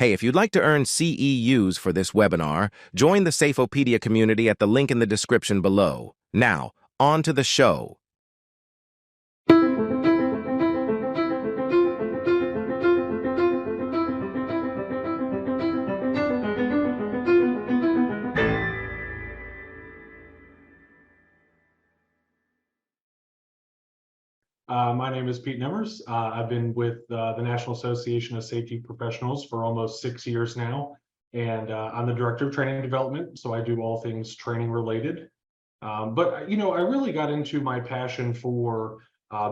Hey, if you'd like to earn CEUs for this webinar, join the Safeopedia community at the link in the description below. Now, on to the show. My name is Pete Nemmers. I've been with the National Association of Safety Professionals for almost 6 years now, and I'm the Director of Training and Development, so I do all things training related. But I really got into my passion for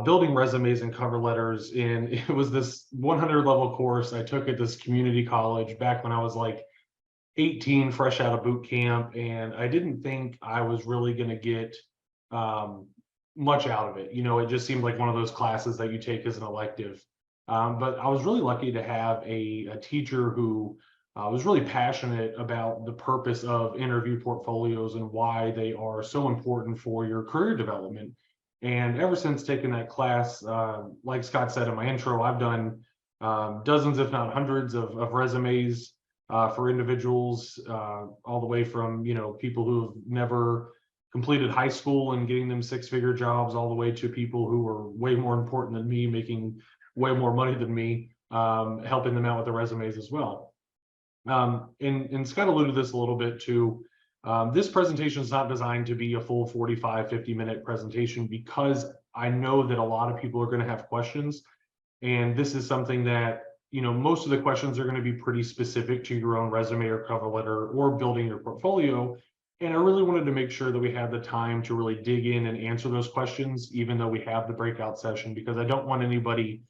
building resumes and cover letters it was this 100 level course I took at this community college back when I was like 18, fresh out of boot camp, and I didn't think I was really going to get much out of it. It just seemed like one of those classes that you take as an elective. But I was really lucky to have a teacher who was really passionate about the purpose of interview portfolios and why they are so important for your career development. And ever since taking that class, like Scott said in my intro, I've done dozens, if not hundreds, of resumes for individuals, all the way from people who have never completed high school and getting them six-figure jobs, all the way to people who are way more important than me, making way more money than me, helping them out with the resumes as well. And Scott alluded to this a little bit too. This presentation is not designed to be a full 45, 50-minute presentation, because I know that a lot of people are going to have questions. And this is something that, most of the questions are going to be pretty specific to your own resume or cover letter or building your portfolio. And I really wanted to make sure that we had the time to really dig in and answer those questions, even though we have the breakout session, because I don't want anybody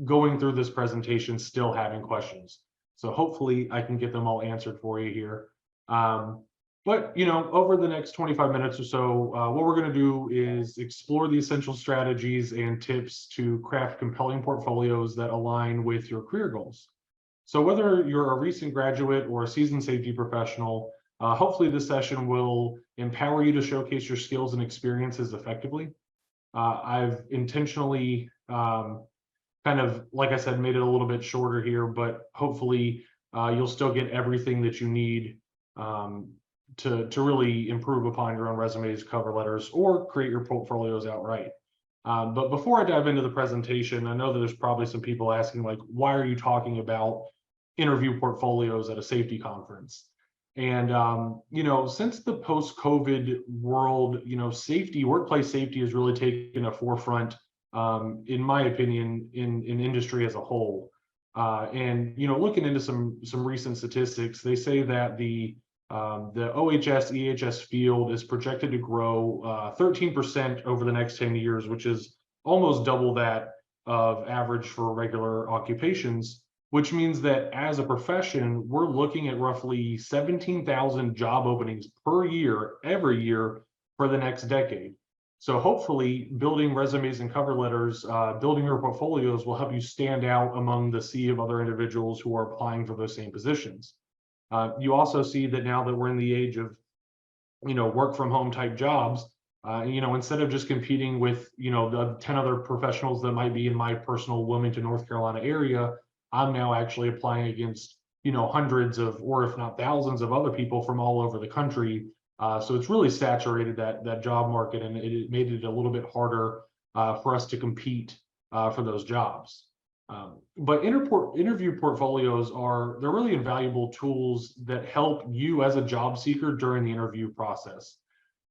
going through this presentation still having questions. So hopefully I can get them all answered for you here. But over the next 25 minutes or so, what we're going to do is explore the essential strategies and tips to craft compelling portfolios that align with your career goals. So whether you're a recent graduate or a seasoned safety professional, hopefully this session will empower you to showcase your skills and experiences effectively. I've intentionally kind of, like I said, made it a little bit shorter here, but hopefully you'll still get everything that you need to really improve upon your own resumes, cover letters, or create your portfolios outright. But before I dive into the presentation, I know that there's probably some people asking, like, why are you talking about interview portfolios at a safety conference? And since the post-COVID world, workplace safety has really taken a forefront, in my opinion, in industry as a whole. And looking into some recent statistics, they say that the OHS EH&S field is projected to grow 13% over the next 10 years, which is almost double that of average for regular occupations, which means that as a profession, we're looking at roughly 17,000 job openings per year, every year for the next decade. So hopefully building resumes and cover letters, building your portfolios will help you stand out among the sea of other individuals who are applying for those same positions. You also see that now that we're in the age of, work from home type jobs, instead of just competing with, the 10 other professionals that might be in my personal Wilmington, North Carolina area, I'm now actually applying against, hundreds of, or if not thousands of other people from all over the country. So it's really saturated that job market, and it made it a little bit harder for us to compete for those jobs. But interview portfolios they're really invaluable tools that help you as a job seeker during the interview process.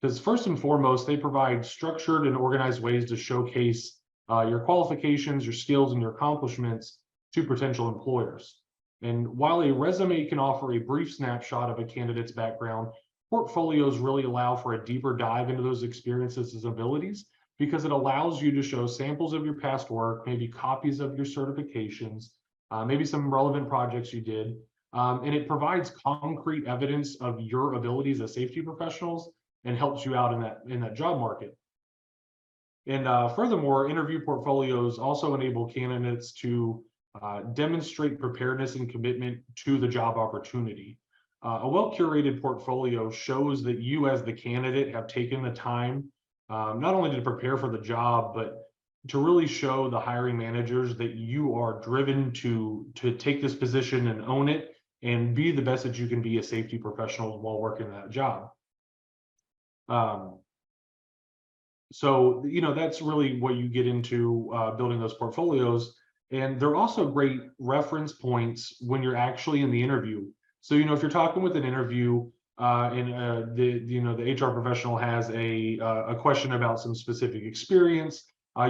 Because first and foremost, they provide structured and organized ways to showcase your qualifications, your skills, and your accomplishments to potential employers. And while a resume can offer a brief snapshot of a candidate's background, portfolios really allow for a deeper dive into those experiences and abilities, because it allows you to show samples of your past work, maybe copies of your certifications, maybe some relevant projects you did, and it provides concrete evidence of your abilities as safety professionals and helps you out in that job market. And furthermore, interview portfolios also enable candidates to demonstrate preparedness and commitment to the job opportunity. A well-curated portfolio shows that you as the candidate have taken the time not only to prepare for the job, but to really show the hiring managers that you are driven to take this position and own it, and be the best that you can be as safety professionals while working that job. So, that's really what you get into building those portfolios. And they're also great reference points when you're actually in the interview. So, if you're talking with an interview and the HR professional has a question about some specific experience,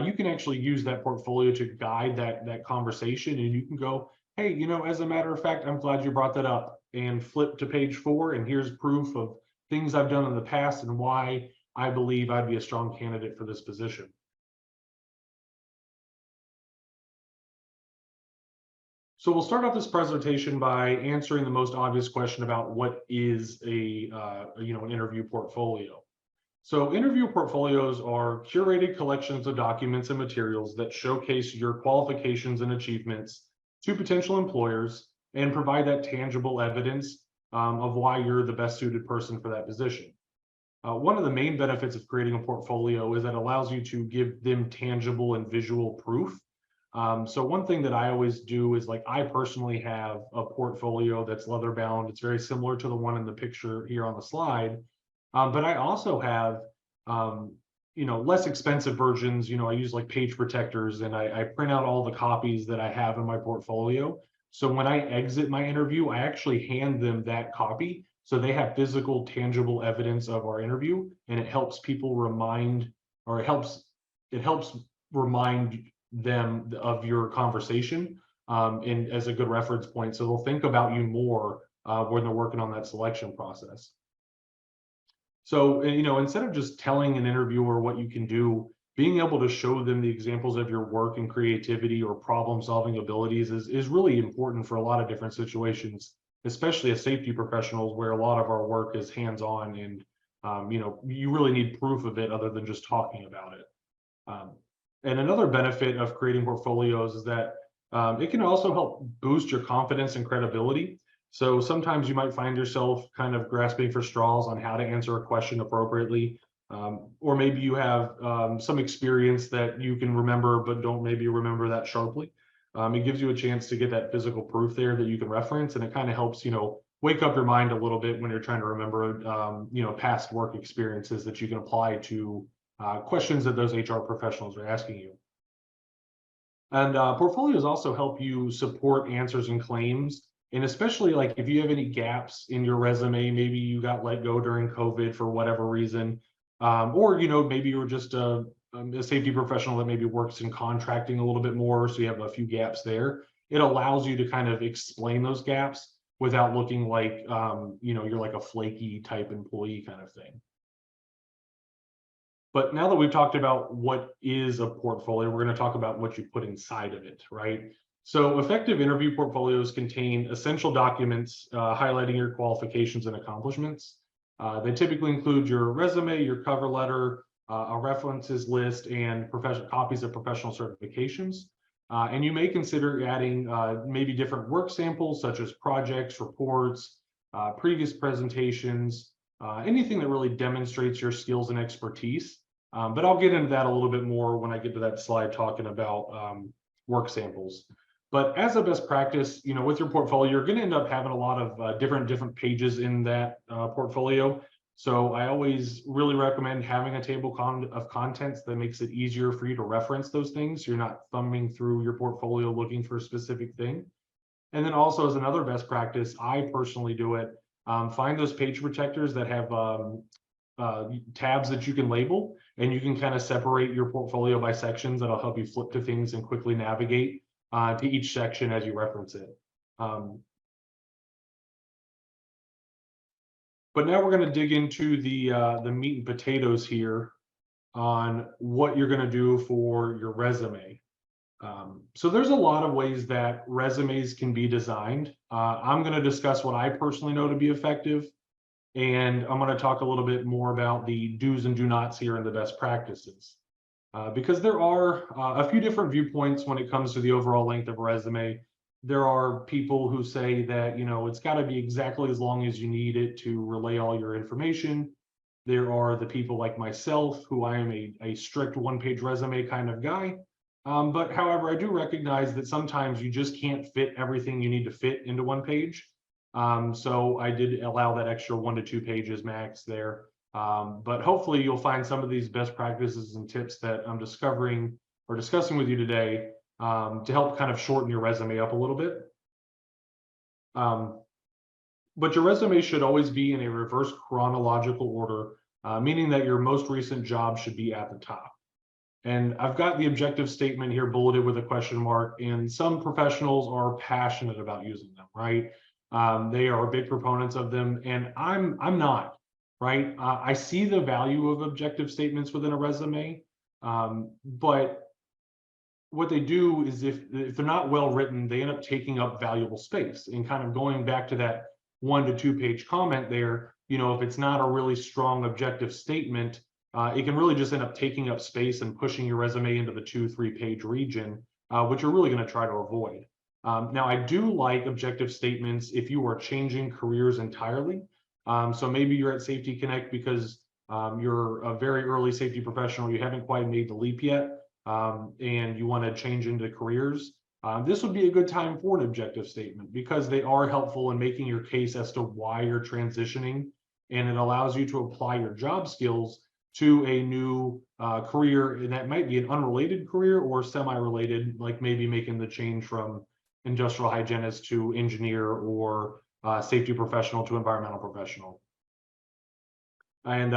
you can actually use that portfolio to guide that conversation, and you can go, hey, as a matter of fact, I'm glad you brought that up, and flip to page 4, and here's proof of things I've done in the past and why I believe I'd be a strong candidate for this position. So we'll start off this presentation by answering the most obvious question about what is an interview portfolio. So interview portfolios are curated collections of documents and materials that showcase your qualifications and achievements to potential employers and provide that tangible evidence of why you're the best suited person for that position. One of the main benefits of creating a portfolio is that it allows you to give them tangible and visual proof. So one thing that I always do is, like, I personally have a portfolio that's leather bound. It's very similar to the one in the picture here on the slide. But I also have, less expensive versions. I use like page protectors, and I print out all the copies that I have in my portfolio. So when I exit my interview, I actually hand them that copy, so they have physical, tangible evidence of our interview, and it helps people it helps remind them of your conversation, and as a good reference point, so they'll think about you more when they're working on that selection process. So, instead of just telling an interviewer what you can do, being able to show them the examples of your work and creativity or problem-solving abilities is really important for a lot of different situations, especially as safety professionals, where a lot of our work is hands-on, and you really need proof of it other than just talking about it. And another benefit of creating portfolios is that it can also help boost your confidence and credibility. So sometimes you might find yourself kind of grasping for straws on how to answer a question appropriately, or maybe you have some experience that you can remember but don't maybe remember that sharply. It gives you a chance to get that physical proof there that you can reference, and it kind of helps wake up your mind a little bit when you're trying to remember past work experiences that you can apply to questions that those HR professionals are asking you. And portfolios also help you support answers and claims. And especially, like, if you have any gaps in your resume, maybe you got let go during COVID for whatever reason, or maybe you were just a safety professional that maybe works in contracting a little bit more, so you have a few gaps there. It allows you to kind of explain those gaps without looking like you're like a flaky type employee kind of thing. But now that we've talked about what is a portfolio, we're going to talk about what you put inside of it, right? So effective interview portfolios contain essential documents highlighting your qualifications and accomplishments. They typically include your resume, your cover letter, a references list, and copies of professional certifications. And you may consider adding maybe different work samples, such as projects, reports, previous presentations, anything that really demonstrates your skills and expertise. But I'll get into that a little bit more when I get to that slide talking about work samples. But as a best practice, with your portfolio, you're going to end up having a lot of different pages in that portfolio. So I always really recommend having a table of contents that makes it easier for you to reference those things, so you're not thumbing through your portfolio looking for a specific thing. And then also, as another best practice, I personally do it. Find those page protectors that have tabs that you can label, and you can kind of separate your portfolio by sections. That'll help you flip to things and quickly navigate to each section as you reference it. But now we're going to dig into the meat and potatoes here on what you're going to do for your resume. So there's a lot of ways that resumes can be designed. I'm going to discuss what I personally know to be effective, and I'm going to talk a little bit more about the do's and do nots here and the best practices. Because there are a few different viewpoints when it comes to the overall length of a resume. There are people who say that, it's got to be exactly as long as you need it to relay all your information. There are the people like myself, who I am a strict one-page resume kind of guy. But however, I do recognize that sometimes you just can't fit everything you need to fit into one page. So I did allow that extra 1 to 2 pages max there. But hopefully you'll find some of these best practices and tips that I'm discovering or discussing with you today to help kind of shorten your resume up a little bit. But your resume should always be in a reverse chronological order, meaning that your most recent job should be at the top. And I've got the objective statement here bulleted with a question mark, and some professionals are passionate about using them, right? They are big proponents of them, and I'm not, right? I see the value of objective statements within a resume, but what they do is if they're not well written, they end up taking up valuable space. And kind of going back to that 1 to 2 page comment there, if it's not a really strong objective statement, it can really just end up taking up space and pushing your resume into the 2-3 page region, which you're really going to try to avoid. Now, I do like objective statements if you are changing careers entirely. So maybe you're at Safety Connect because you're a very early safety professional, you haven't quite made the leap yet, and you want to change into careers. This would be a good time for an objective statement because they are helpful in making your case as to why you're transitioning, and it allows you to apply your job skills to a new career, and that might be an unrelated career or semi-related, like maybe making the change from industrial hygienist to engineer or safety professional to environmental professional. And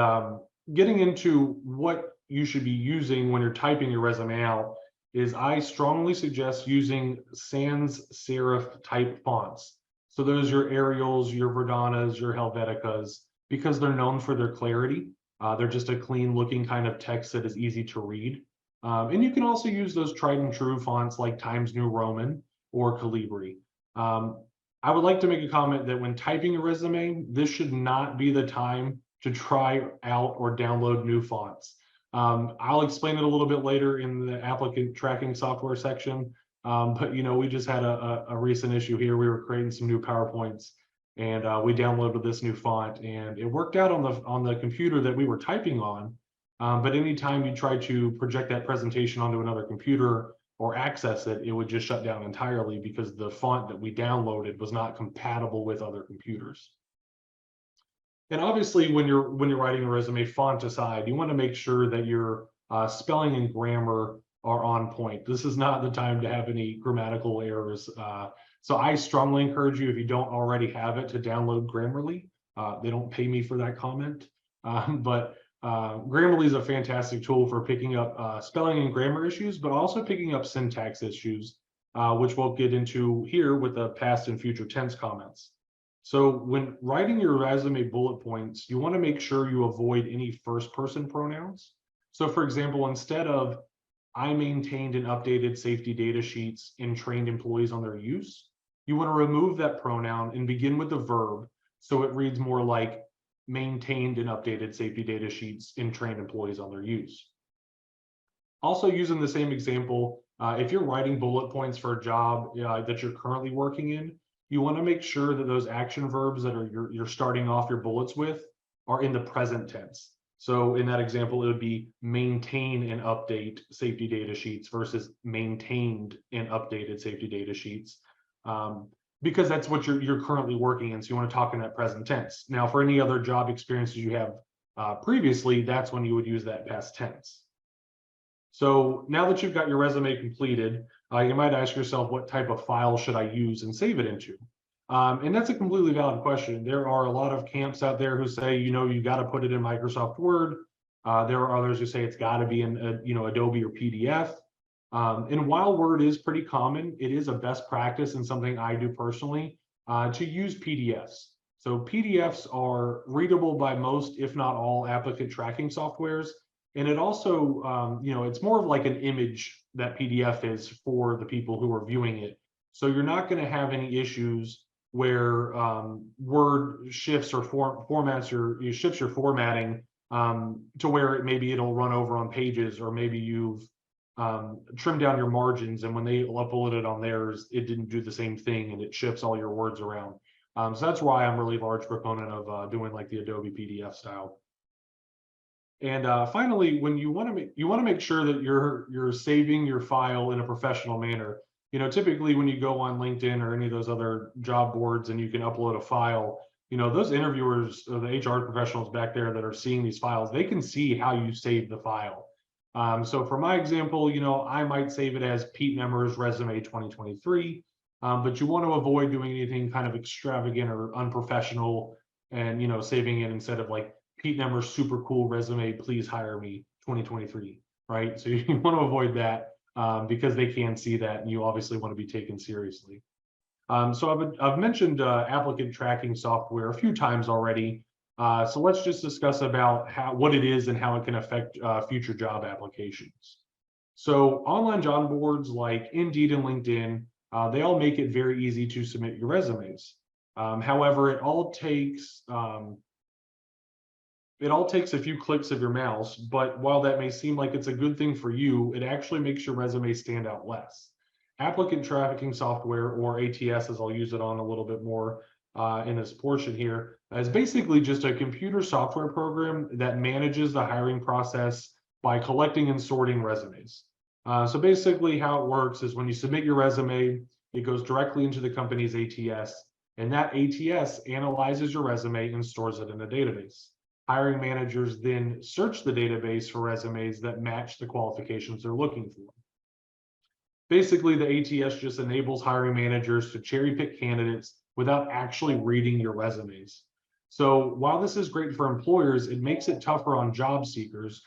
getting into what you should be using when you're typing your resume out is I strongly suggest using sans serif type fonts. So those are your Arials, your Verdanas, your Helveticas, because they're known for their clarity. They're just a clean looking kind of text that is easy to read. And you can also use those tried and true fonts like Times New Roman or Calibri. I would like to make a comment that when typing a resume, this should not be the time to try out or download new fonts. I'll explain it a little bit later in the applicant tracking software section. But we just had a recent issue here. We were creating some new PowerPoints, and we downloaded this new font, and it worked out on the computer that we were typing on. But anytime you try to project that presentation onto another computer or access it, it would just shut down entirely because the font that we downloaded was not compatible with other computers. And obviously, when you're writing a resume, font aside, you want to make sure that your spelling and grammar are on point. This is not the time to have any grammatical errors. So I strongly encourage you, if you don't already have it, to download Grammarly. They don't pay me for that comment, but Grammarly is a fantastic tool for picking up spelling and grammar issues, but also picking up syntax issues, which we'll get into here with the past and future tense comments. So when writing your resume bullet points, you want to make sure you avoid any first person pronouns. So for example, instead of I maintained and updated safety data sheets and trained employees on their use, you want to remove that pronoun and begin with the verb. So it reads more like maintained and updated safety data sheets and trained employees on their use. Also using the same example, if you're writing bullet points for a job that you're currently working in, you want to make sure that those action verbs that are you're starting off your bullets with are in the present tense. So in that example, it would be maintain and update safety data sheets versus maintained and updated safety data sheets, because that's what you're currently working in. So you want to talk in that present tense. Now, for any other job experiences you have previously, that's when you would use that past tense. So now that you've got your resume completed, you might ask yourself, what type of file should I use and save it into? And that's a completely valid question. There are a lot of camps out there who say, you got to put it in Microsoft Word. There are others who say it's got to be in, Adobe or PDF. And while Word is pretty common, it is a best practice and something I do personally to use PDFs. So PDFs are readable by most, if not all, applicant tracking softwares. And it also, it's more of like an image that PDF is for the people who are viewing it. So you're not going to have any issues where Word shifts or formats or shifts your formatting to where maybe it'll run over on pages, or maybe you've trimmed down your margins, and when they upload it on theirs, it didn't do the same thing and it shifts all your words around. So that's why I'm really a large proponent of doing like the Adobe PDF style. And finally, when you want to make sure that you're saving your file in a professional manner, Typically when you go on LinkedIn or any of those other job boards and you can upload a file, those interviewers or the HR professionals back there that are seeing these files, they can see how you save the file. So for my example, I might save it as Pete Nemers resume 2023, but you want to avoid doing anything kind of extravagant or unprofessional and, saving it instead of like Pete Nemers super cool resume, please hire me 2023, right? So you want to avoid that because they can see that and you obviously want to be taken seriously. So I've mentioned applicant tracking software a few times already. So let's just discuss about what it is and how it can affect future job applications. So online job boards like Indeed and LinkedIn, they all make it very easy to submit your resumes. However, it all takes a few clicks of your mouse, but while that may seem like it's a good thing for you, it actually makes your resume stand out less. Applicant tracking software, or ATS, as I'll use it on a little bit more in this portion here, is basically just a computer software program that manages the hiring process by collecting and sorting resumes. So basically how it works is when you submit your resume, it goes directly into the company's ATS, and that ATS analyzes your resume and stores it in a database. Hiring managers then search the database for resumes that match the qualifications they're looking for. Basically, the ATS just enables hiring managers to cherry pick candidates without actually reading your resumes. So while this is great for employers, it makes it tougher on job seekers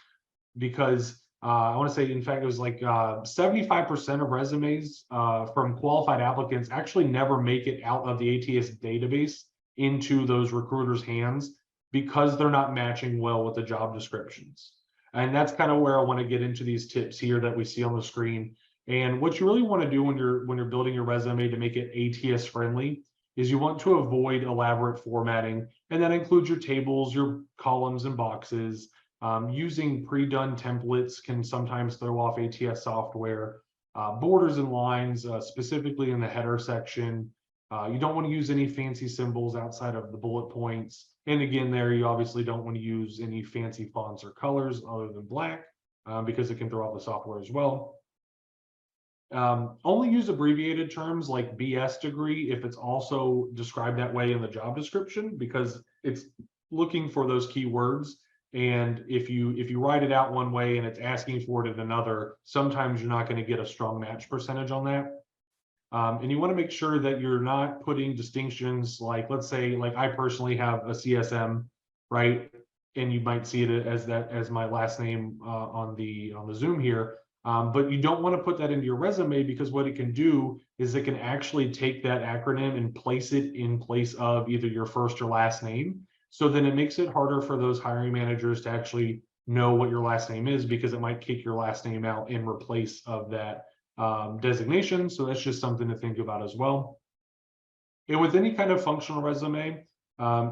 because I want to say, in fact, it was like 75% of resumes from qualified applicants actually never make it out of the ATS database into those recruiters' hands because they're not matching well with the job descriptions. And that's kind of where I want to get into these tips here that we see on the screen. And what you really want to do when you're building your resume to make it ATS friendly is you want to avoid elaborate formatting, and that includes your tables, your columns and boxes. Using pre-done templates can sometimes throw off ATS software. Borders and lines, specifically in the header section. You don't want to use any fancy symbols outside of the bullet points. And again, there you obviously don't want to use any fancy fonts or colors other than black because it can throw off the software as well. Only use abbreviated terms like BS degree if it's also described that way in the job description, because it's looking for those keywords. And if you write it out one way and it's asking for it in another, sometimes you're not going to get a strong match percentage on that. And you want to make sure that you're not putting distinctions like, let's say, like I personally have a CSM, right? And you might see it as my last name on the Zoom here. But you don't want to put that into your resume because what it can do is it can actually take that acronym and place it in place of either your first or last name. So then it makes it harder for those hiring managers to actually know what your last name is because it might kick your last name out in replace of that designation. So that's just something to think about as well. And with any kind of functional resume,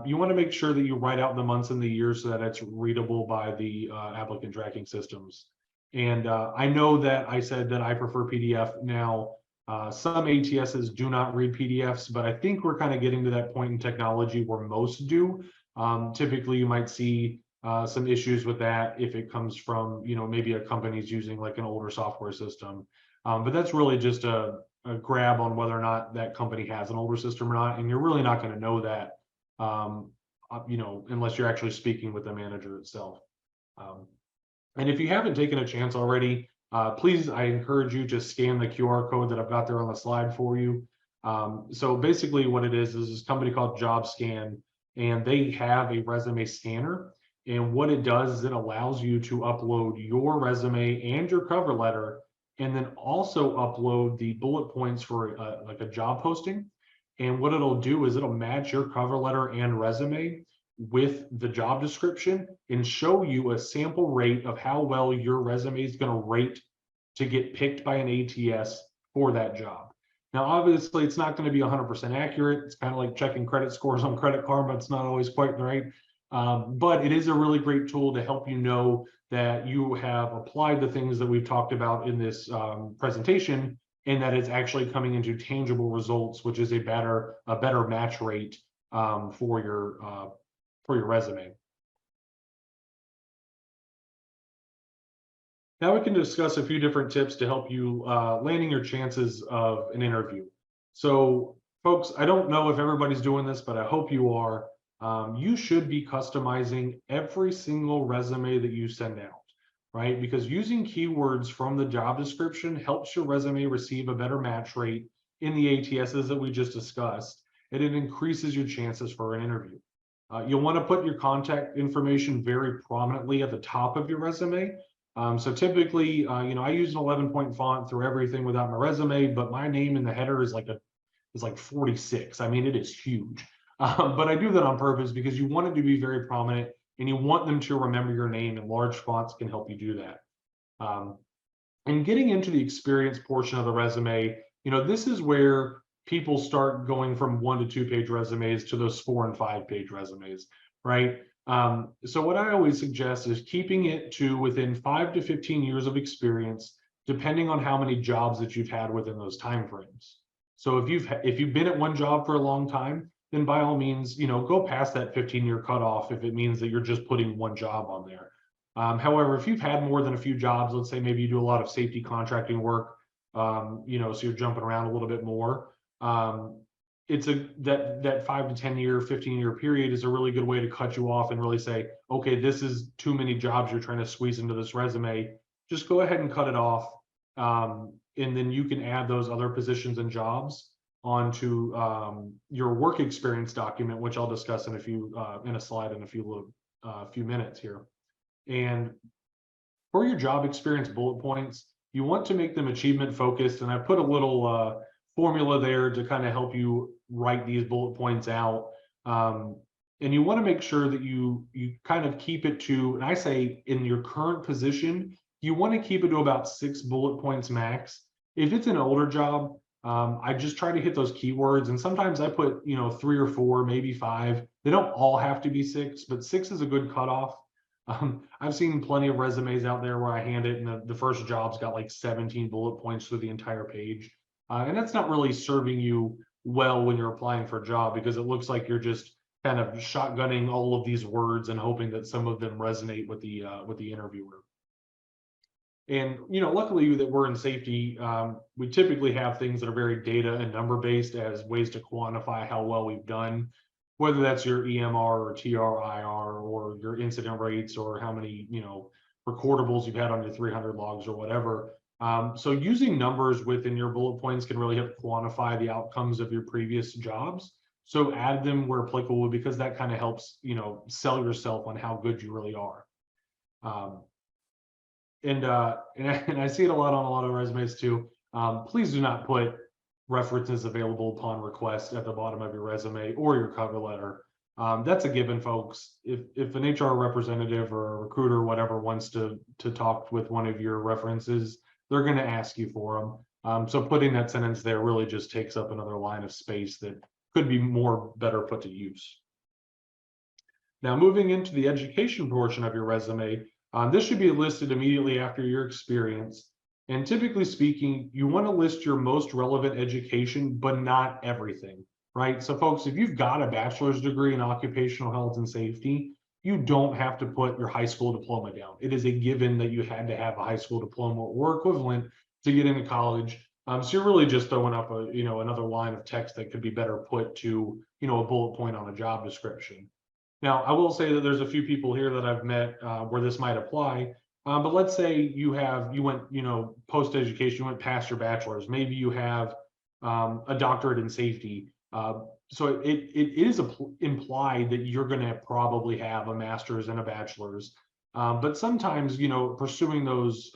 you want to make sure that you write out the months and the years so that it's readable by the applicant tracking systems. And I know that I said that I prefer PDF. Now, some ATSs do not read PDFs, but I think we're kind of getting to that point in technology where most do. Typically, you might see some issues with that if it comes from, maybe a company's using like an older software system. But that's really just a grab on whether or not that company has an older system or not. And you're really not going to know that, unless you're actually speaking with the manager itself. And if you haven't taken a chance already, please, I encourage you to scan the QR code that I've got there on the slide for you. So basically what it is this company called JobScan, and they have a resume scanner. And what it does is it allows you to upload your resume and your cover letter, and then also upload the bullet points for like a job posting. And what it'll do is it'll match your cover letter and resume with the job description and show you a sample rate of how well your resume is going to rate to get picked by an ATS for that job. Now, obviously, it's not going to be 100% accurate. It's kind of like checking credit scores on Credit Karma. It's not always quite right. But it is a really great tool to help you know that you have applied the things that we've talked about in this presentation, and that it's actually coming into tangible results, which is a better match rate for your resume. Now we can discuss a few different tips to help you landing your chances of an interview. So, folks, I don't know if everybody's doing this, but I hope you are. You should be customizing every single resume that you send out, right? Because using keywords from the job description helps your resume receive a better match rate in the ATSs that we just discussed, and it increases your chances for an interview. You'll want to put your contact information very prominently at the top of your resume. So typically, I use an 11-point font through everything without my resume, but my name in the header is like 46. I mean, it is huge. But I do that on purpose because you want it to be very prominent and you want them to remember your name, and large fonts can help you do that. And getting into the experience portion of the resume, this is where people start going from 1 to 2 page resumes to those 4 and 5 page resumes, right? So what I always suggest is keeping it to within 5 to 15 years of experience, depending on how many jobs that you've had within those timeframes. So if you've been at one job for a long time, then by all means, go past that 15-year cutoff if it means that you're just putting one job on there. However, if you've had more than a few jobs, let's say maybe you do a lot of safety contracting work, so you're jumping around a little bit more. It's that 5 to 10 year, 15-year period is a really good way to cut you off and really say, okay, this is too many jobs you're trying to squeeze into this resume. Just go ahead and cut it off. And then you can add those other positions and jobs onto your work experience document, which I'll discuss in a slide in a few minutes here. And for your job experience bullet points, you want to make them achievement focused. And I put a little formula there to kind of help you write these bullet points out. And you want to make sure that you kind of keep it to, and I say in your current position, you want to keep it to about 6 bullet points max. If it's an older job, I just try to hit those keywords. And sometimes I put, 3 or 4, maybe 5. They don't all have to be 6, but 6 is a good cutoff. I've seen plenty of resumes out there where I hand it and the first job's got like 17 bullet points through the entire page. And that's not really serving you well when you're applying for a job, because it looks like you're just kind of shotgunning all of these words and hoping that some of them resonate with the interviewer. And luckily that we're in safety, we typically have things that are very data and number based as ways to quantify how well we've done, whether that's your EMR or TRIR or your incident rates or how many recordables you've had on your 300 logs or whatever. So using numbers within your bullet points can really help quantify the outcomes of your previous jobs. So add them where applicable, because that kind of helps sell yourself on how good you really are. And I see it a lot on a lot of resumes too. Please do not put references available upon request at the bottom of your resume or your cover letter. That's a given, folks. If an HR representative or a recruiter or whatever wants to talk with one of your references, they're going to ask you for them. So putting that sentence there really just takes up another line of space that could be better put to use. Now, moving into the education portion of your resume, this should be listed immediately after your experience. And typically speaking, you want to list your most relevant education, but not everything, right? So folks, if you've got a bachelor's degree in occupational health and safety, you don't have to put your high school diploma down. It is a given that you had to have a high school diploma or equivalent to get into college. So you're really just throwing up another line of text that could be better put to, a bullet point on a job description. Now, I will say that there's a few people here that I've met where this might apply. But let's say you went, post-education, you went past your bachelor's. Maybe you have a doctorate in safety. So it is implied that you're going to probably have a master's and a bachelor's. But sometimes, pursuing those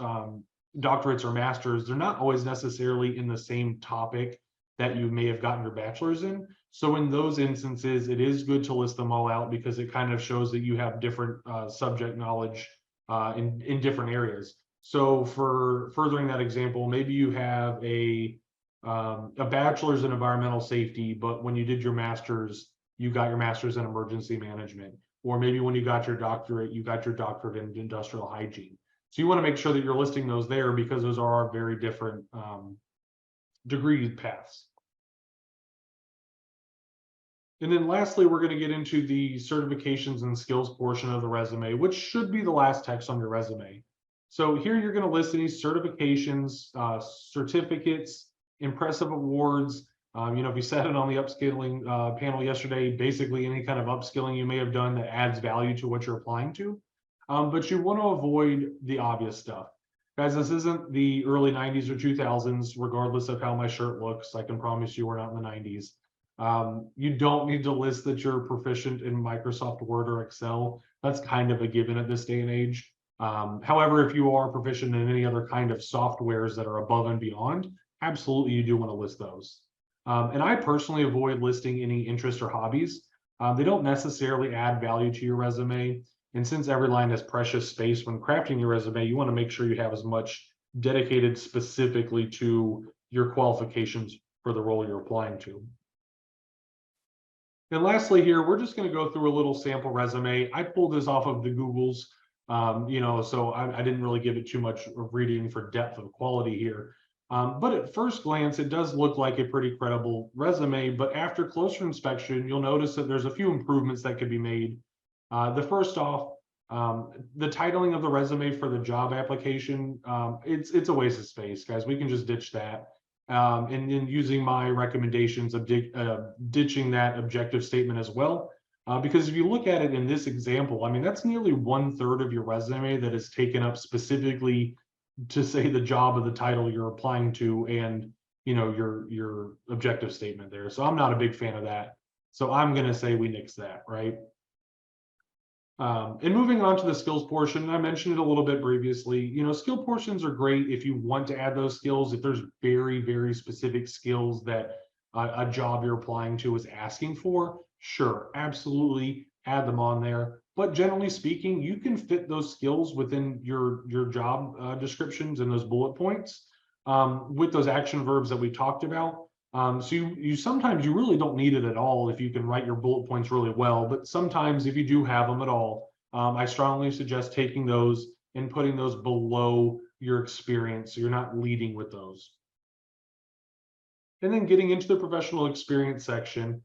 doctorates or masters, they're not always necessarily in the same topic that you may have gotten your bachelor's in. So in those instances, it is good to list them all out, because it kind of shows that you have different subject knowledge in different areas. So for furthering that example, maybe you have a bachelor's in environmental safety, but when you did your master's, you got your master's in emergency management. Or maybe when you got your doctorate, you got your doctorate in industrial hygiene. So you want to make sure that you're listing those there, because those are very different degree paths. And then lastly, we're going to get into the certifications and skills portion of the resume, which should be the last text on your resume. So here you're going to list any certifications, certificates, impressive awards. If you said it on the upskilling panel yesterday, basically any kind of upskilling you may have done that adds value to what you're applying to. But you want to avoid the obvious stuff. Guys, this isn't the early 90s or 2000s, regardless of how my shirt looks. I can promise you we're not in the 90s. You don't need to list that you're proficient in Microsoft Word or Excel. That's kind of a given at this day and age. However, if you are proficient in any other kind of softwares that are above and beyond, absolutely you do want to list those. And I personally avoid listing any interests or hobbies. They don't necessarily add value to your resume. And since every line has precious space when crafting your resume, you want to make sure you have as much dedicated specifically to your qualifications for the role you're applying to. And lastly here, we're just going to go through a little sample resume. I pulled this off of the Googles, so I didn't really give it too much reading for depth of quality here. But at first glance, it does look like a pretty credible resume, but after closer inspection, you'll notice that there's a few improvements that could be made. The first off, the titling of the resume for the job application, it's a waste of space, guys. We can just ditch that. And then using my recommendations of ditching that objective statement as well. Because if you look at it in this example, I mean, that's nearly 1/3 of your resume that is taken up specifically to say the job of the title you're applying to and your objective statement there. So I'm not a big fan of that. So I'm going to say we nix that, right? And moving on to the skills portion, I mentioned it a little bit previously. Skill portions are great if you want to add those skills. If there's very, very specific skills that a job you're applying to is asking for, sure, absolutely add them on there. But generally speaking, you can fit those skills within your job descriptions and those bullet points with those action verbs that we talked about. So you sometimes you really don't need it at all if you can write your bullet points really well, but sometimes if you do have them at all, I strongly suggest taking those and putting those below your experience so you're not leading with those. And then getting into the professional experience section,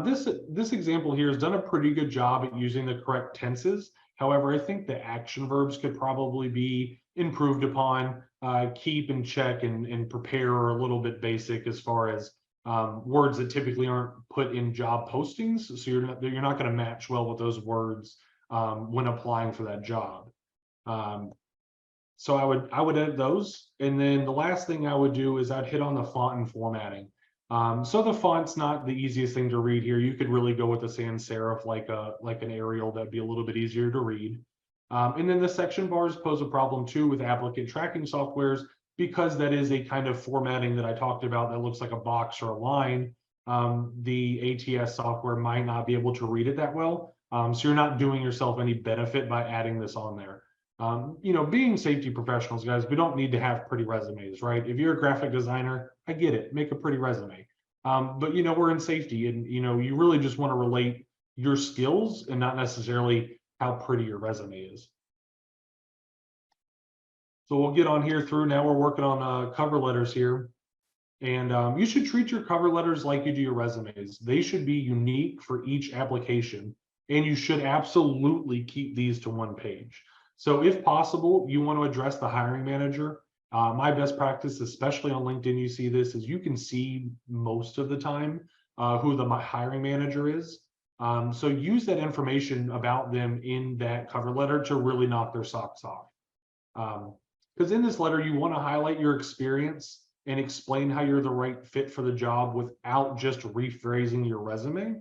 this example here has done a pretty good job at using the correct tenses. However, I think the action verbs could probably be improved upon. Keep and check and prepare are a little bit basic as far as words that typically aren't put in job postings. So you're not going to match well with those words when applying for that job. So I would edit those. And then the last thing I would do is I'd hit on the font and formatting. So the font's not the easiest thing to read here. You could really go with a sans serif like an Arial. That'd be a little bit easier to read. And then the section bars pose a problem too with applicant tracking softwares because that is a kind of formatting that I talked about that looks like a box or a line. The ATS software might not be able to read it that well. So you're not doing yourself any benefit by adding this on there. Being safety professionals, guys, we don't need to have pretty resumes, right? If you're a graphic designer, I get it, make a pretty resume. But we're in safety and you really just want to relate your skills and not necessarily how pretty your resume is. So we'll get on here through. Now we're working on cover letters here. And you should treat your cover letters like you do your resumes. They should be unique for each application. And you should absolutely keep these to one page. So if possible, you want to address the hiring manager. My best practice, especially on LinkedIn, you see this, is you can see most of the time who the hiring manager is. So use that information about them in that cover letter to really knock their socks off. Because in this letter, you want to highlight your experience and explain how you're the right fit for the job without just rephrasing your resume.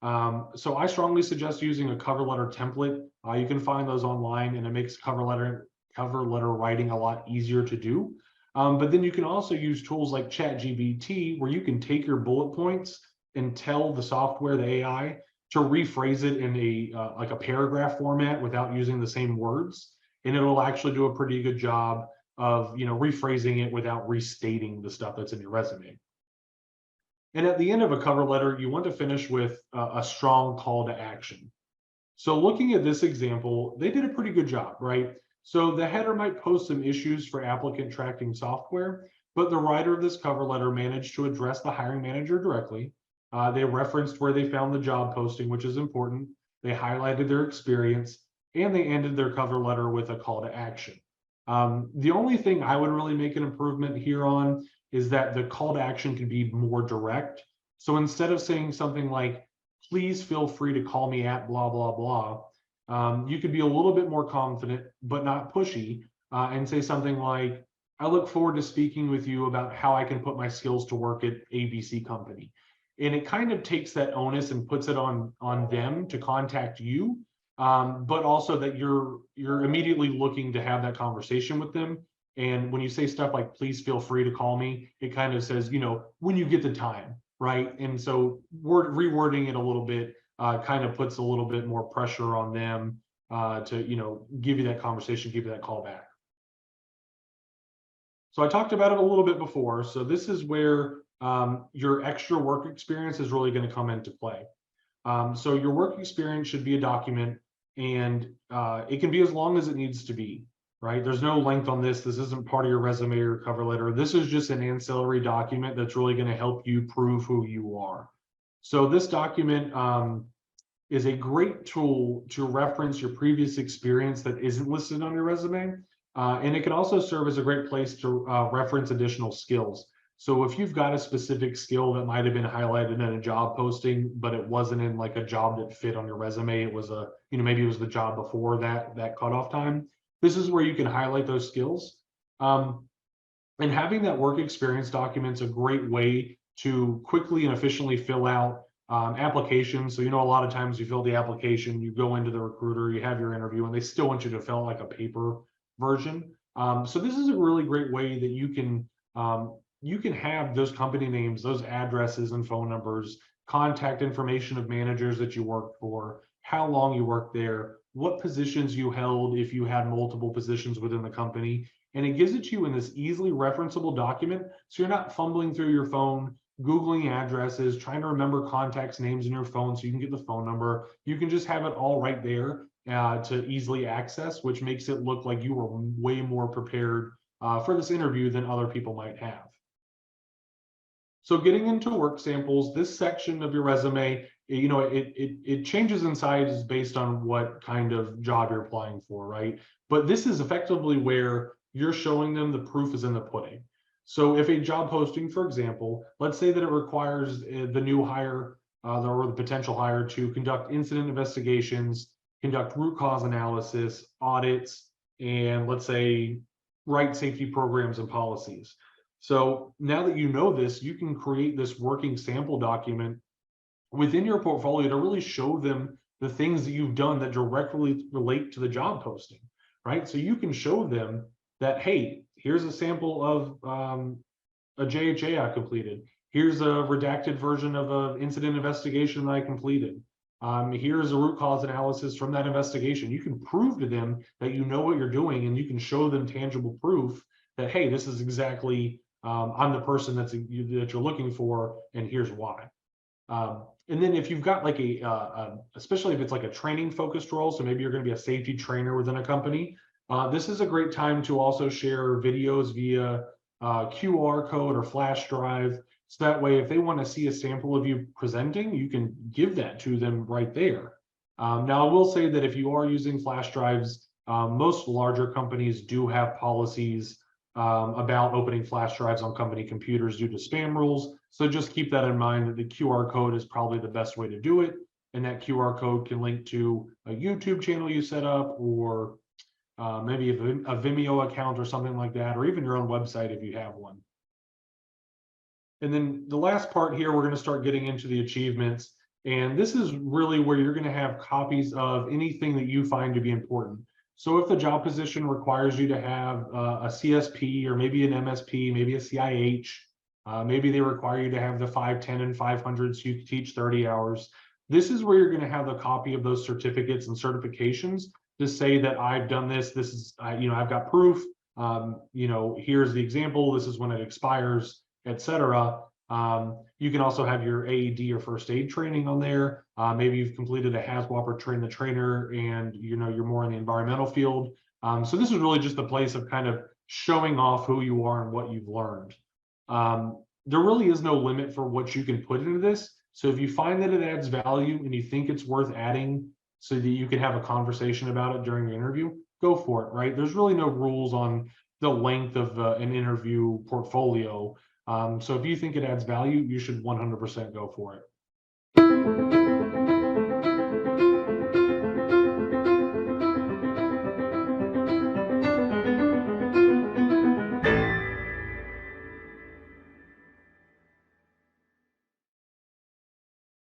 So I strongly suggest using a cover letter template. You can find those online and it makes cover letter writing a lot easier to do. But then you can also use tools like ChatGPT where you can take your bullet points and tell the software, the AI, to rephrase it in like a paragraph format without using the same words. And it'll actually do a pretty good job of rephrasing it without restating the stuff that's in your resume. And at the end of a cover letter, you want to finish with a strong call to action. So looking at this example, they did a pretty good job, right? So the header might pose some issues for applicant tracking software, but the writer of this cover letter managed to address the hiring manager directly. They referenced where they found the job posting, which is important. They highlighted their experience, and they ended their cover letter with a call to action. The only thing I would really make an improvement here on is that the call to action can be more direct. So instead of saying something like, please feel free to call me at blah, blah, blah, you could be a little bit more confident, but not pushy, and say something like, I look forward to speaking with you about how I can put my skills to work at ABC company. And it kind of takes that onus and puts it on them to contact you, but also that you're immediately looking to have that conversation with them. And when you say stuff like, please feel free to call me, it kind of says, when you get the time, right? And so rewording it a little bit kind of puts a little bit more pressure on them to, give you that conversation, give you that call back. So I talked about it a little bit before. So this is where your extra work experience is really going to come into play. So your work experience should be a document, and it can be as long as it needs to be, right? There's no length on this. This isn't part of your resume or cover letter. This is just an ancillary document that's really going to help you prove who you are. So this document is a great tool to reference your previous experience that isn't listed on your resume. And it can also serve as a great place to reference additional skills. So if you've got a specific skill that might have been highlighted in a job posting, but it wasn't in like a job that fit on your resume, it was maybe it was the job before that cutoff time. This is where you can highlight those skills. And having that work experience document's a great way to quickly and efficiently fill out applications. So, a lot of times you fill the application, you go into the recruiter, you have your interview, and they still want you to fill out like a paper version. So this is a really great way that you can have those company names, those addresses and phone numbers, contact information of managers that you worked for, how long you worked there, what positions you held if you had multiple positions within the company. And it gives it to you in this easily referenceable document. So you're not fumbling through your phone, Googling addresses, trying to remember contacts' names in your phone so you can get the phone number. You can just have it all right there to easily access, which makes it look like you were way more prepared for this interview than other people might have. So getting into work samples, this section of your resume, it changes in size based on what kind of job you're applying for, right? But this is effectively where you're showing them the proof is in the pudding. So if a job posting, for example, let's say that it requires the new hire or the potential hire to conduct incident investigations, conduct root cause analysis, audits, and let's say write safety programs and policies. So now that you know this, you can create this working sample document within your portfolio to really show them the things that you've done that directly relate to the job posting, right? So you can show them that, hey, here's a sample of a JHA I completed. Here's a redacted version of an incident investigation that I completed. Here's a root cause analysis from that investigation. You can prove to them that you know what you're doing, and you can show them tangible proof that, hey, this is exactly, I'm the person that you're looking for, and here's why. And then if you've got like especially if it's like a training focused role, so maybe you're going to be a safety trainer within a company, this is a great time to also share videos via QR code or flash drive. So that way, if they want to see a sample of you presenting, you can give that to them right there. Now, I will say that if you are using flash drives, most larger companies do have policies about opening flash drives on company computers due to spam rules. So just keep that in mind, that the QR code is probably the best way to do it. And that QR code can link to a YouTube channel you set up, or maybe a Vimeo account or something like that, or even your own website if you have one. And then the last part here, we're going to start getting into the achievements. And this is really where you're going to have copies of anything that you find to be important. So if the job position requires you to have a CSP, or maybe an MSP, maybe a CIH, maybe they require you to have the 510 and 500 so you can teach 30 hours. This is where you're going to have a copy of those certificates and certifications to say that I've done this. This is, I've got proof. Here's the example. This is when it expires, etc. You can also have your AED or first aid training on there. Maybe you've completed a HAZWOP or train the trainer, and you're more in the environmental field. So this is really just a place of kind of showing off who you are and what you've learned. There really is no limit for what you can put into this. So if you find that it adds value and you think it's worth adding so that you can have a conversation about it during the interview, go for it, right? There's really no rules on the length of an interview portfolio. So if you think it adds value, you should 100% go for it.